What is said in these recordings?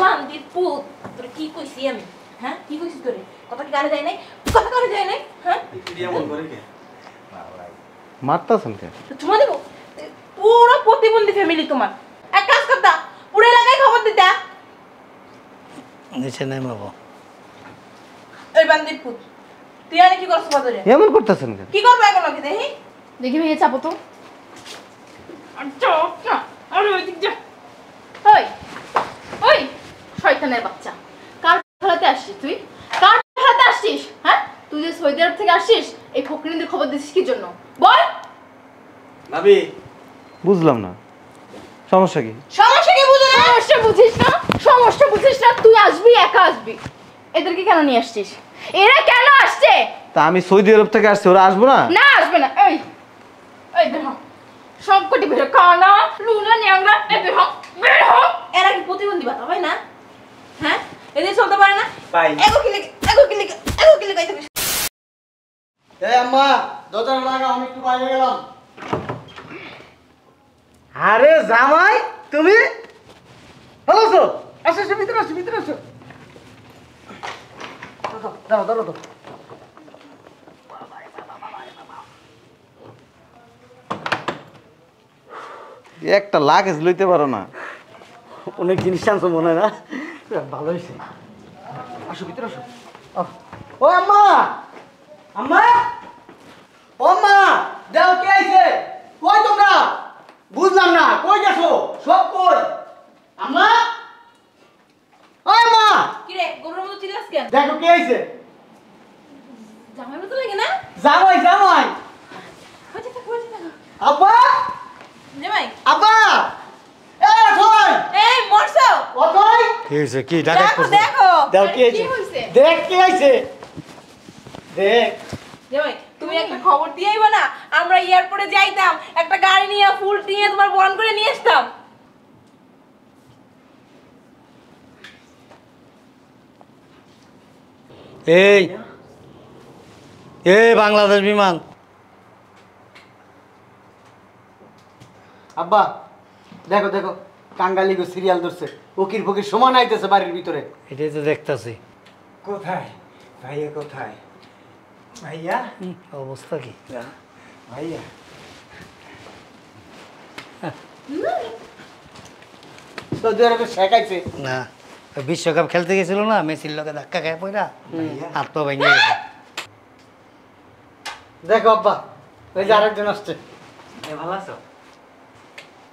বান্দির পুত তোরে কি কইছি আমি? হ্যাঁ কি কইছি তোরে? কথা কি কানে যায় নাই? কথা কানে যায় নাই? হ্যাঁ তুই এমন করে কে? মারতাছেন কে? তোমার দেবো পুরো প্রতিবন্ধী ফ্যামিলি তোমার। এক কাজ করতা পুরো এলাকায় খবর দিতা। নিচে নেমাবো। এই বান্দির পুত তুই আনে কি করছ বাজারে? এমন করতেছেন কেন? কি করবে এখন নাকি দেখি? দেখি ভেঙে চাপো তো। আচ্ছা না আরে ওই দিক যা। ওই ওই শয়তানের বাচ্চা কার খেলাতে আসছিস তুই? কার খেলাতে আসছিস? হ্যাঁ তুই যে সৌদি আরব থেকে আসছিস এই ফকরিনদের খবর দিছিস কি জন্য বল? ভাবি বুঝলাম না সমস্যা কি? সমস্যা কি বুঝিস না? সমস্যা বুঝিস না? সমস্যা বুঝিস না? তুই আসবি একা আসবি। এদেরকে কেন নিয়ে আসছিস? এরা কেন আসছে? তা আমি সৌদি আরব থেকে আসছি, ওরা আসবো না? না আসবে না। এই এই বের হ সব কটি বের হ। কানা লুনা ন্যাংরা এই বের হ বের হ। এরা কি প্রতিবন্ধী বাতা হয় না? হ্যাঁ এদের চলতে পারে না? পাই। এগো কি গাইতে বসে। এই আম্মা দরজা লাগা, আমি একটু বাইরে গেলাম। আরে জামাই তুমি ভালো আছো? আসো আসো, ভিতরে আসো, ভিতরে আসো। দাঁড়াও দাঁড়াও দাঁড়াও। একটা লাগেজ লইতে পারো না? অনেক জিনিস আনছো মনে হয় না? ভালো হয়েছে। আসো ভিতরে আসো। ও আম্মা, আম্মা, ও আম্মা, দাও কে আইছে? কই তোমরা? বুঝলাম না, কই গেছো? সব কই? আম্মা, ও আম্মা, কি রে গরুর মতো চিল্লাস কেন? দেখো কে আইছে? জামাই মতো লাগে না? জামাই জামাই। হইছে থাক। আব্বা, জামাই আব্বা, এই ওঠোই, এই মরছো? ওঠোই। কি হয়েছে? কি ডাকাত দেখো করছে? দেখো দাও আরে, কে আইছে? কি হইছে? দেখ কে আইছে? দেখ। জামাই তুমি একটা খবর দিয়েইবা না? আমরা এয়ারপোর্টে যাইতাম একটা গাড়ি নিয়ে ফুল নিয়ে তোমার বরণ করে নিয়ে আসতাম। এই এই বাংলাদেশ বিমান। আব্বা দেখো দেখো, কাঙ্গালি গো সিরিয়াল ধরছে, উকির ফকির সমান আইতেছে বাড়ির ভিতরে। এটাই তো দেখতাছি। কোথায়? ভাইয়া কোথায়? ভাইয়া? অবস্থা কি? ভাইয়া? সৌদি আরবে শেখাইছে। না ওই বিশ্বকাপ খেলতে গেছিল না, মেসির লোকে ধাক্কা খায় পয়রা হাত পা ভেঙে গেছে। দেখো আব্বা, ওই যে আরেকজন আসছে, ভালো আছো?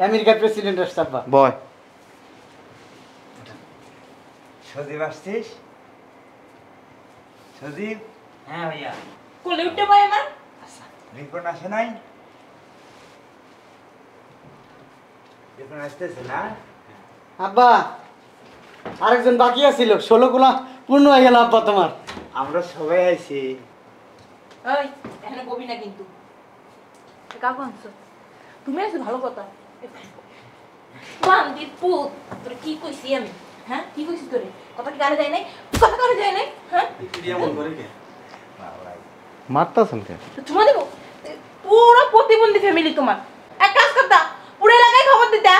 আমেরিকার প্রেসিডেন্ট আসছে আব্বা। বয়। সজীব আসছিস? সজীব? হ্যাঁ ভাইয়া। কোলে উঠতে পারে আমার? রিপন আসে নাই? রিপন আসতেছে না? আব্বা আরেকজন বাকি আছিল, 16 গুলা পূর্ণ হয়ে গেল আব্বা তোমার। আমরা সবাই আইছি। ওই এখানে কবি না কিন্তু কাকু আনছো তুমি আছো ভালো কথা। বান্দির পুত তোরে কি কইছি আমি? হ্যাঁ কি কইছি তোরে? কথা কি কানে যায় নাই? কথা কানে যায় নাই? হ্যাঁ তুই এমন করে কে? মারতাছেন কে? তোমার দেবো পুরো প্রতিবন্ধী ফ্যামিলি তোমার। এক কাজ করতা পুরো এলাকায় খবর দিতা।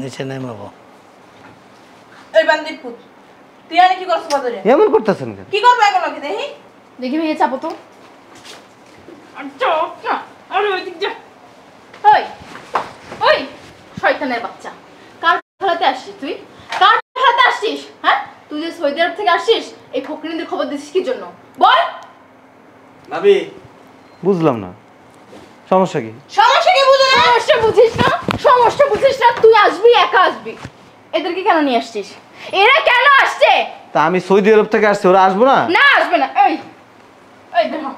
নিচে নেমাবো। এই বান্দির পুত তুই আনে কি করছ বাজারে? এমন করতেছেন কেন? কি করবে এখন নাকি দেখি? দেখি ভেঙে চাপো তো। আচ্ছা না আরে ওই দিক যা। ওই ওই শয়তানের বাচ্চা কার খেলাতে আসছিস তুই? কার খেলাতে আসছিস? হ্যাঁ তুই যে সৌদি আরব থেকে আসছিস এই ফকরিনদের খবর দিছিস কি জন্য বল? ভাবি বুঝলাম না সমস্যা কি? সমস্যা কি বুঝিস না? সমস্যা বুঝিস না? সমস্যা বুঝিস না? তুই আসবি একা আসবি। এদেরকে কেন নিয়ে আসছিস? এরা কেন আসছে? তা আমি সৌদি আরব থেকে আসছি, ওরা আসবো না? না আসবে না। এই এই বের হ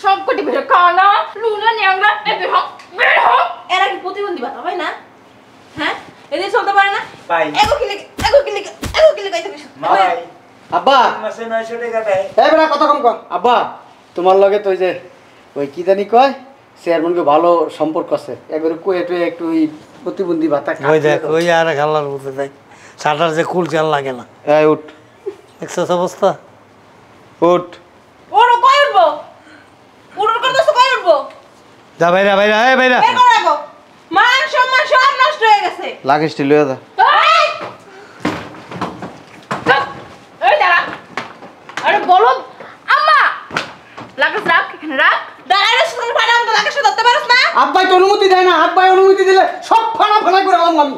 সব কটি বের হ। কানা লুনা ন্যাংরা এই বের হ বের হ। এরা কি প্রতিবন্ধী বাতা হয় না? হ্যাঁ এদের চলতে পারে না? পাই। এগো কি গাইতে বসে। ভাই আব্বা মাসে 900 টাকা দেয়। এই বেটা কথা কম কর। আব্বা তোমার লগে তো ওই যে ওই কি জানি কয় চেয়ারম্যানকে ভালো সম্পর্ক আছে, একবারে কয়ে টুয়ে একটু ওই প্রতিবন্ধী ভাতা ওই দেখ ওই আর খাল্লার মধ্যে দেয় সাটার যে কুল চাল লাগে না। এই উঠ দেখছিস অবস্থা? উঠ। ওর কই উঠবো? উড়ুর করতেছ কই উঠবো? যা বাইরা বাইরা বাইরা। বের করে রাখো। মান সম্মান সব নষ্ট হয়ে গেছে। লাগেজটি লইয়া যা। এই আব্বাই তো অনুমতি দেয় না, আব্বাই অনুমতি দিলে সব ফানা ফানা করে আলাম আমি।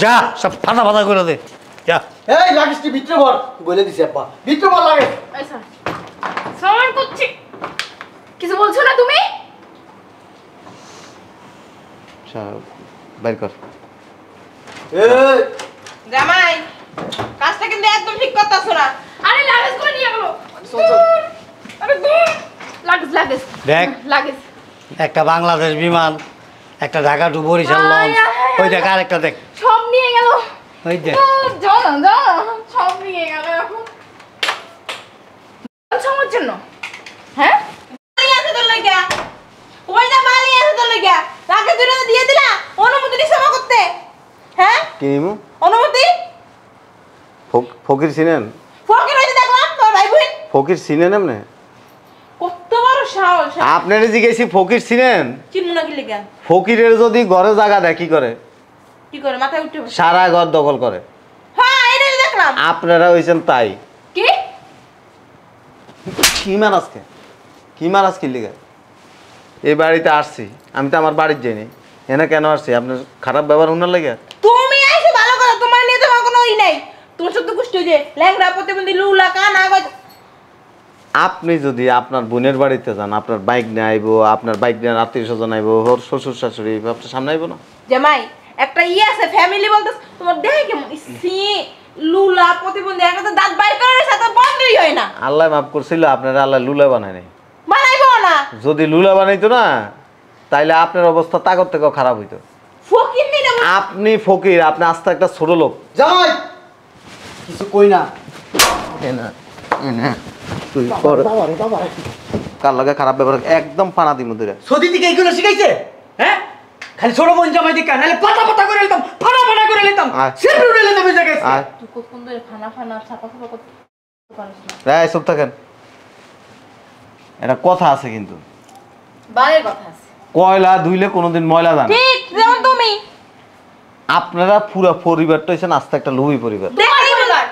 যা সব ফাটা ফাটা করে দে যা। এই লাগিস কি ভিতরে ভর বলে দিছি আব্বা, ভিতরে ভর লাগে। এই স্যার সামান করছি, কিছু বলছো না তুমি? আচ্ছা, বাইর কর। এই জামাই কাজটা কিন্তু একদম ঠিক করতেছ না। আরে লাগেজ করে নিয়ে গেলো। আরে লাগেজ লাগেজ দেখ। লাগেজ একটা বাংলাদেশ বিমান, একটা ঢাকা টু বরিশাল লঞ্চ, ওই দেখ আরেকটা দেখ, সব নিয়ে গেল। ওই দেখ। জানা সব নিয়ে গেল। এখন আমার জন্য হ্যাঁ মালি আছে তোর লাগা, ওই না মালি আছে তোর লাগা, তাকে দুটো দিয়ে দিলা অনুমতি দিছ না করতে। হ্যাঁ কি নিমু? অনুমতি ফকির চিনেন? ফকির হইতে দেখলাম তোর ভাই বোন ফকির চিনেন এমনি? কত বড় সাহস। আপনারে জিজ্ঞেসি ফকির চিনেন? চিনমু না কি লাগা? ফকিরের যদি ঘরে জায়গা দেয় কি করে? কি করে মাথায় উঠে বসে? সারা ঘর দখল করে। হ্যাঁ এটাই দেখলাম। আপনারা হইছেন তাই। কি কি মারাজকে? কি মারাজ কি লিগা? এই বাড়িতে আসছি, আমি তো আমার বাড়ির যাইনি। এনে কেন আসছি? আপনার খারাপ ব্যবহার উনার লাগে? তুমি আইছো ভালো করে, তোমার নিয়ে তোমার কোনো ই নাই। তোমার সব তো কুষ্টি যে ল্যাংড়া প্রতিবন্ধী লুলা কানা গজ। আপনি যদি আপনার বোনের বাড়িতে যান, আপনার বাইক নিয়ে আইবো, আপনার বাইক নিয়ে আত্মীয় স্বজন আইবো, ওর শ্বশুর শাশুড়ি আপনার সামনে আইবো না? জামাই একটা আছে ফ্যামিলি বলতে তোমার দেখে কেমন সি লুলা প্রতিবন্ধী একটা তো দাঁত বাইর করে রয়েছে, তো বন্ধই হয় না। আল্লাহ মাফ করছিল, আপনারা আল্লাহ লুলা বানায় নাই। বানাইবো না। যদি লুলা বানাইতো না, তাইলে আপনার অবস্থা তাগর থেকেও খারাপ হইতো। ফকির নি না। আপনি ফকির, আপনি আস্তে একটা ছোট লোক। জামাই কিছু কই না। তুই বাবা রে বাবা রে, কার লাগে খারাপ ব্যবহার একদম পানা দিমু ধরে। সদি থেকে এইগুলো শিখাইছে? হ্যাঁ খালি ছোট বোন জামাই দিকা, নাহলে পাতা পাতা করে নিতাম, ফানা ফানা করে নিতাম, আয়। সেটা উড়ে নিতাম এই জায়গায়। আয় তুই কতক্ষণ ধরে ফানা ফানা ছাপা ছাপা করতে পারিস না? এই চুপ থাকেন। এটা কথা আছে কিন্তু, বাইরের কথা আছে। কয়লা ধুইলে কোনোদিন ময়লা যান। ঠিক যেমন তুমি আপনারা পুরো পরিবারটা হইছেন আস্তে একটা লোভী পরিবার। দেখাই বলার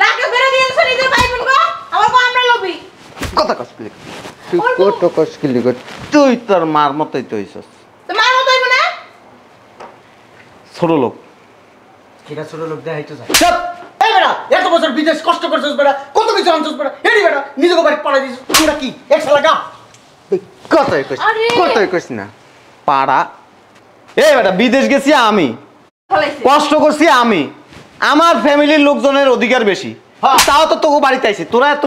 লাগে বেরে দিয়েছ নিজের ভাই বোন গো, আমার কো আমরা লবি। কথা কসকিলি তুই কত কসকিলি কর, তুই তোর মার মতই তো হইছস। তো মার মত হইব না? ছোট লোক। এটা ছোট লোক দেখাইতো যায়। চুপ! এই বেটা, এত বছর বিদেশ কষ্ট করছিস বেটা, কত কিছু আনছিস বেটা, এডি বেটা, নিজেকে বাড়ি পাড়া দিছিস, তোমরা কি একশো লাগা? কথাই কইস, আরে! কথাই কইস না। পাড়া এই বেটা, বিদেশ গেছি আমি, ফলাইছে কষ্ট করছি আমি, আমার ফ্যামিলির লোকজনের অধিকার বেশি। হ্যাঁ। তাও তো তোকে বাড়িতে আইছে, তোরা এত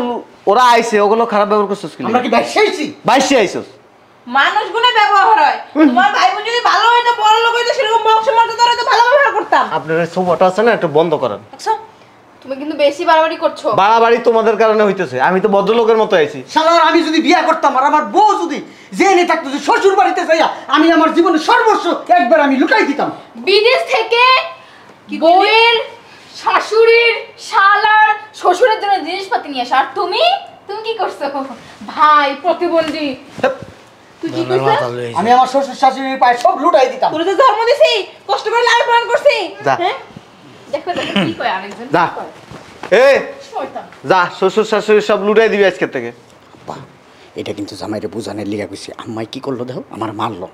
ওরা আইছে, ওগুলো খারাপ ব্যবহার করছিস কি? আমরা কি ব্যবসায়ী? বাইশে আইছস। মানুষ গুণে ব্যবহার হয়। তোমার ভাই বোন যদি ভালো হইতো, বড় লোক হইতো, সেরকম বংশ মর্যাদা হইতো, ভালো ব্যবহার করতাম। আপনার সোফাটা আছে না, একটু বন্ধ করেন। দেখছো তুমি কিন্তু বেশি বাড়াবাড়ি করছো। বাড়াবাড়ি তোমাদের কারণে হইতেছে, আমি তো ভদ্রলোকের মতো আইছি। শালার আমি যদি বিয়ে করতাম আর আমার বউ যদি জেনে থাকতো যে শ্বশুর বাড়িতে যাইয়া আমি আমার জীবনের সর্বস্ব একবার আমি লুকাই দিতাম। বিদেশ থেকে বউয়ের, শাশুড়ির, শালার, শ্বশুরের জন্য জিনিসপাতি নিয়ে আসা, আর তুমি তুমি কি করছো? ভাই প্রতিবন্ধী, তুই কি আমার করছিস? মাথা লইছে। আমি আমার শ্বশুর শাশুড়ির পায়ে সব লুটাই দিতাম। তোর যে জন্ম দিছি, কষ্ট করে লালন পালন করছি। যা। হ্যাঁ দেখো দেখো কি কয় আরেকজন, যা। কি কয়? এ শয়তান। যা, শ্বশুর শাশুড়ি সব লুটাই দিবি আজকের থেকে। আব্বা এটা কিন্তু জামাইরে বুঝানোর লিগা কইছি। আম্মাই কি করলো দেখো, আমার মারলো,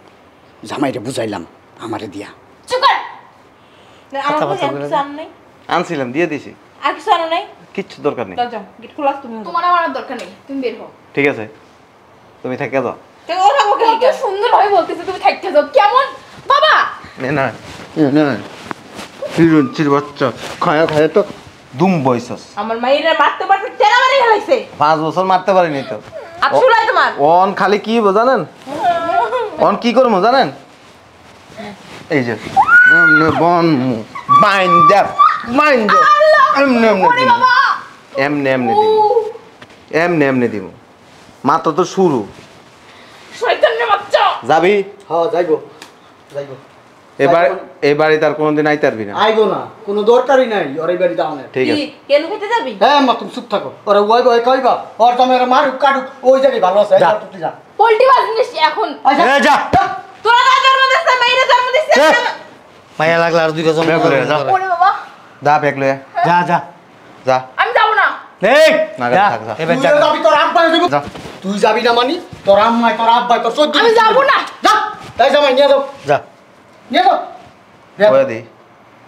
জামাইরে বুঝাইলাম আমারে দিয়া। চুপ কর। না, আমার কাছে আর কিছু আনো নাই? আনছিলাম, দিয়ে দিছি, আর কিছু আনো নাই? কিচ্ছু দরকার নেই। যাও যাও, গেট খোলা তুমি। তোমার আমার আর দরকার নেই, তুমি বের হও। ঠিক আছে, তুমি থেকে যাও। কেন ওর ভাবো কত সুন্দর ভাবে বলতেছে তুমি থাকতে যাও, কেমন বাবা? না হিরুঞ্চির বাচ্চা খায়া খায়া তো দুম বইছস। আমার মাইরা মারতে মারতে তেরা মারি গেলাইছে। 5 বছর মারতে পারিনি তো। আর চুলাই তোমার। অন খালি কি জানেন, অন কি করবো জানেন, এই যে এমনে বন বাইন্ড আপ মাইন্ড এমনে এমনে ওরে দিব, বাবা, এমনে এমনে ও দিব, এমনে এমনে দিব, মাত্র তো শুরু। শয়তানের বাচ্চা। যাবি হ্যাঁ যাইবো যাইবো। এই বাড়িতে আর কোনোদিন আইতে পারবি না। আইবো না, কোনো দরকারই নাই ওর এই বাড়িতে আমাদের। ঠিক আছে, কেন খেতে যাবি? হ্যাঁ মা তুমি চুপ থাকো, ওরা ওই বই কইবা ওর তোমার মারুক কাটুক ওই জায়গায় ভালো আছে। যা। তুই যা। পোল্ট্রি বাজনিস এখন। আচ্ছা এ যা। তোরা না জন্ম দিছিস, মাইরা জন্ম দিছিস। এ। মায়া লাগলে আর দুইটা জন্ম বের করে যা। ওরে বাবা, যা ব্যাগ লয়ে যা যা যা। আমি যাবো না। এই না, যা থাক, যা। এবার তুই যা যাবি তোর আব্বাই যাবি। যা। তুই যাবি না মানি তোর আম্মাই তোর আব্বাই তোর চোদ্দ। আমি যাবো না। তাই জামাই নিয়ে যাও যা নিয়ে যাও কয়ে দিই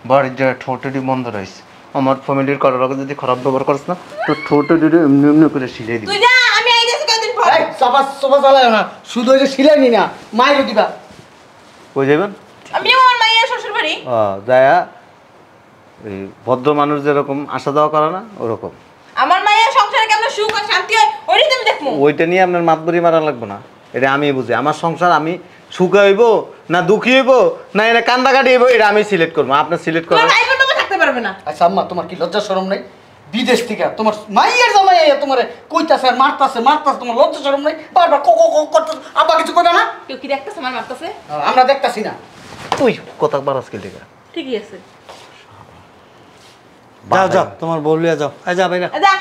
বাড়ির যে ঠোঁটেরই বন্ধ রয়েছে আমার ফ্যামিলির কারোর আগে যদি খারাপ ব্যবহার করিস না তো ঠোঁটের এমনি এমনি করে সিলাই দিবি তুই যা আমি আইতেছি কয়েকদিন পর এই সোফা চালায় না শুধু ওই যে সিলাই নি না মায়ের দিবা কই যাবেন আমি আমার মায়ের শ্বশুর বাড়ি যায়া এই ভদ্র মানুষ যেরকম আসা যাওয়া করে না ওরকম আমার মায়ের সংসারে কেমন সুখ আর শান্তি হয় ওইটাই তুমি দেখবো ওইটা নিয়ে আপনার মাতবরি মারা লাগবে না এটা আমি বুঝি আমার সংসার আমি সুখে হইব না দুঃখী হইব না এটা কান্দাকাটি হইব এটা আমি সিলেক্ট করবো আপনার সিলেক্ট তোমার করেন ভাই বোন থাকতে পারবে না আচ্ছা আম্মা তোমার কি লজ্জা শরম নাই বিদেশ থেকে তোমার মাইয়ের জামাই তোমার কইতাছে আর মারতাছে তোমার লজ্জা শরম নাই বারবার কো কো কো করতেছে আব্বা কিছু কইবা না কেউ কি দেখতেছে আমার মারতেছে আমরা দেখতাছি না তুই কথা বারাস কে লেখা ঠিকই আছে যাও যাও তোমার বউলিয়া যাও যা ভাইরা যা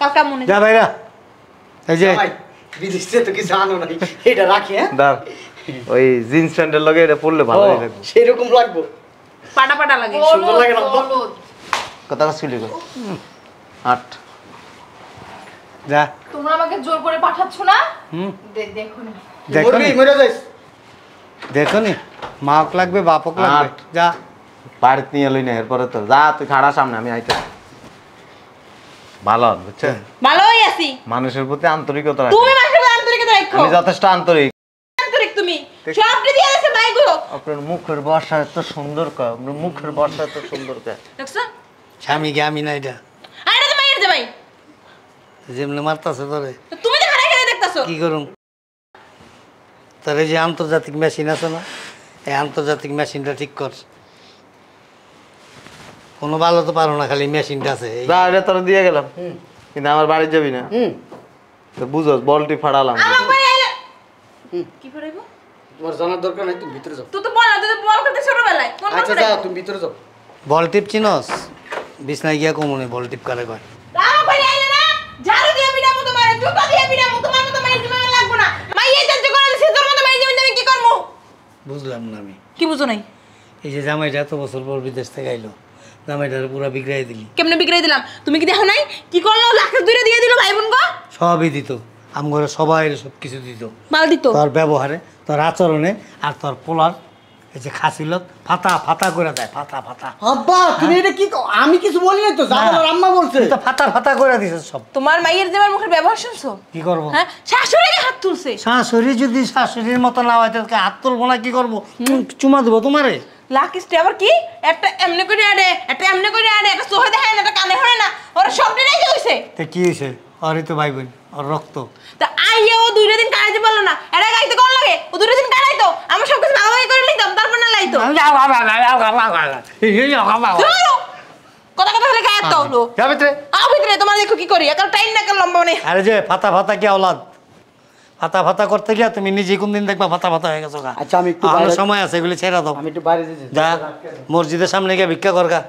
কালকা মনে যা ভাইরা এই যে জামাই বিদেশ থেকে তো কিছু আনো নাই এটা রাখি হ্যাঁ দাঁড় ওই জিন্স প্যান্টের লগে এটা পরলে ভালোই লাগবে সেরকম লাগবো পাটা পাটা লাগে সুন্দর লাগে না আব্বা? কথা শুলি গো 8 যা তোমরা আমাকে জোর করে পাঠাচ্ছ না হুম দেখো না দেখো মরবি নি মরে যাইস দেখো নি মাক লাগবে বাপক লাগবে আট। যা বাড়িতে নিয়ে লই না এরপরে তো যা তুই খাড়া সামনে আমি আইতে ভালো বুঝছেন ভালোই আছি মানুষের প্রতি আন্তরিকতা রাখি তুমি মানুষের আন্তরিকতা রাখো আমি যথেষ্ট আন্তরিক আন্তরিক তুমি সবটা দিয়ে আছে মাইগো আপনার মুখের বর্ষা এত সুন্দর কা আপনার মুখের বর্ষা এত সুন্দর কা দেখছো স্বামীকে আমি না এটা আর এটা তো মাইয়ের জামাই যেমনি মারতাছে তোরে তো তুমি তো খারাপ খেলে দেখতাছো কি করুম তোর এই যে আন্তর্জাতিক মেশিন আছে না এই আন্তর্জাতিক মেশিনটা ঠিক কর কোনো ভালো তো পারো না খালি মেশিনটা আছে যা এটা তোর দিয়ে গেলাম কিন্তু আমার বাড়ি যাবি না তো বুঝোস বলটি ফাড়ালাম আমার বাড়ি আইলে কি পড়াইবো তোমার জানার দরকার নাই তুমি ভিতরে যাও তুই তো বল তুই তো বল করতে ছোটবেলায় কোন আচ্ছা বল যাও তুমি ভিতরে যাও বল টিপ চিনস বিছনায় গিয়া কমুনে বল টিপ করে কয় আমার বাড়ি আইলে না ঝাড়ু দিয়ে বিনামো তোমার জুতা দিয়ে বিনামো তোমার মতো মাইর জমা লাগবো না মাইয়ে চাচ্ছে করে দিছি তোর মতো মাইর জমা আমি কি করব বুঝলাম না আমি কি বুঝো নাই এই যে জামাইটা এত বছর পর বিদেশ থেকে আইলো জামাইটার পুরা বিগড়াই দিলি কেমনে বিক্রয় দিলাম তুমি কি দেখো নাই কি করলো লাখের দুইটা দিয়ে দিল ভাই বোন গো সবই দিত আমগরে সবাই সব কিছু দিত মাল দিত তোর ব্যবহারে তোর আচরণে আর তোর পোলার এই যে খাসিলত ফাতা ফাতা করে দেয় ফাতা ফাতা আব্বা তুমি এটা কি আমি কিছু বলি নাই তো জামার আম্মা বলছে তুই তো ফাতা ফাতা করে দিছিস সব তোমার মাইয়ের জামার মুখের ব্যবহার শুনছো কি করবো হ্যাঁ শাশুড়িকে হাত তুলছে শাশুড়ি যদি শাশুড়ির মতো না হয় তাহলে হাত তুলবো না কি করবো চুমা দেবো তোমারে লাকিস্টে আবার কি একটা এমনি করে আড়ে একটা এমনি করে আড়ে একটা চোখে দেখায় না একটা কানে হয় না ওরা সবটা রেখে হইছে তা কি হয়েছে ওরই তো ভাই বোন ওর রক্ত তা আইয়া ও দুইটা দিন কাটাইতে পারলো না এটা গাইতে কোন লাগে ও দুইটা দিন কাটাইতো আমার সব কিছু ভাগাভাগি করে নিতাম তারপর না লাইতো ধরো কথা কথা হলে গায়ে তো হলো যাবে তো আও ভিতরে তোমার দেখো কি করি একটা টাইম না কাল লম্বা মানে আরে যে ফাতা ফাতা কি औलाद ফাতা ফাতা করতে গিয়া তুমি নিজে কোন দিন দেখবা ফাতা ফাতা হয়ে গেছো গা আচ্ছা আমি একটু আমার বাইরে- সময় আছে এগুলি ছেড়ে দাও আমি একটু বাইরে যেতে যা মসজিদের সামনে গিয়ে ভিক্ষা করগা